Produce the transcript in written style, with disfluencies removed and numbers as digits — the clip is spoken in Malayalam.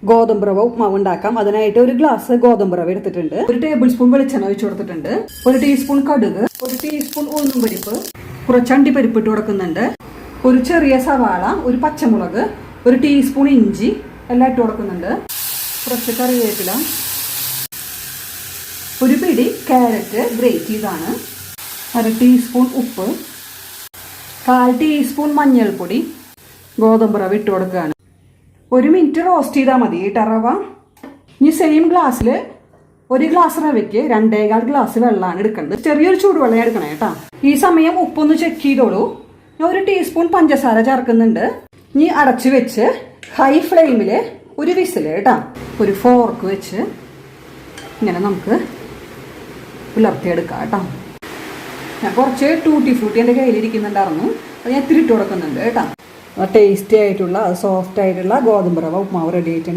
ഗോതമ്പ് റവ ഉപ്മാവ് ഉണ്ടാക്കാം. അതിനായിട്ട് ഒരു ഗ്ലാസ് ഗോതമ്പ് റവ എടുത്തിട്ടുണ്ട്. 1 ടേബിൾ സ്പൂൺ വെളിച്ചെണ്ണ ഒഴിച്ചു കൊടുത്തിട്ടുണ്ട്. 1 ടീസ്പൂൺ കടുക്, 1 ടീസ്പൂൺ ഉഴുന്നും പരിപ്പ്, കുറച്ച് അണ്ടിപ്പരിപ്പ് ഇട്ട് കൊടുക്കുന്നുണ്ട്. ഒരു ചെറിയ സവാള, ഒരു പച്ചമുളക്, 1 ടീസ്പൂൺ ഇഞ്ചി എല്ലാം ഇട്ട് കൊടുക്കുന്നുണ്ട്. കുറച്ച് കറിവേപ്പില, ഒരു പിടി ക്യാരറ്റ് ഗ്രേറ്റ് ചെയ്താണ്, 1/2 ടീസ്പൂൺ ഉപ്പ്, 1/4 ടീസ്പൂൺ മഞ്ഞൾപ്പൊടി, ഗോതമ്പ് റവ ഇട്ട് കൊടുക്കുകയാണ്. 1 മിനിറ്റ് റോസ്റ്റ് ചെയ്താൽ മതി കേട്ടോ റവ. ഇനി സെയിം ഗ്ലാസ്സിൽ 1 ഗ്ലാസ് റവയ്ക്ക് 2.25 ഗ്ലാസ് വെള്ളമാണ് എടുക്കേണ്ടത്. ചെറിയൊരു ചൂടുവെള്ളം എടുക്കണം കേട്ടോ. ഈ സമയം ഉപ്പൊന്ന് ചെക്ക് ചെയ്തോളൂ. ഞാൻ 1 ടീസ്പൂൺ പഞ്ചസാര ചേർക്കുന്നുണ്ട്. ഇനി അടച്ചു വെച്ച് ഹൈ ഫ്ലെയിമിൽ ഒരു വിസിൽ കേട്ടോ. ഒരു ഫോർക്ക് വെച്ച് ഇങ്ങനെ നമുക്ക് പുലർത്തിയെടുക്കാം കേട്ടോ. ഞാൻ കുറച്ച് ടൂട്ടി ഫ്രൂട്ടി എൻ്റെ കയ്യിലിരിക്കുന്നുണ്ടായിരുന്നു. അത് ഞാൻ ഇത്തിരി ഇട്ട് കൊടുക്കുന്നുണ്ട് കേട്ടോ. ടേസ്റ്റി ആയിട്ടുള്ള സോഫ്റ്റ് ആയിട്ടുള്ള ഗോതമ്പ് റവ ഉപ്മാവ് റെഡി ആയിട്ടുണ്ട്.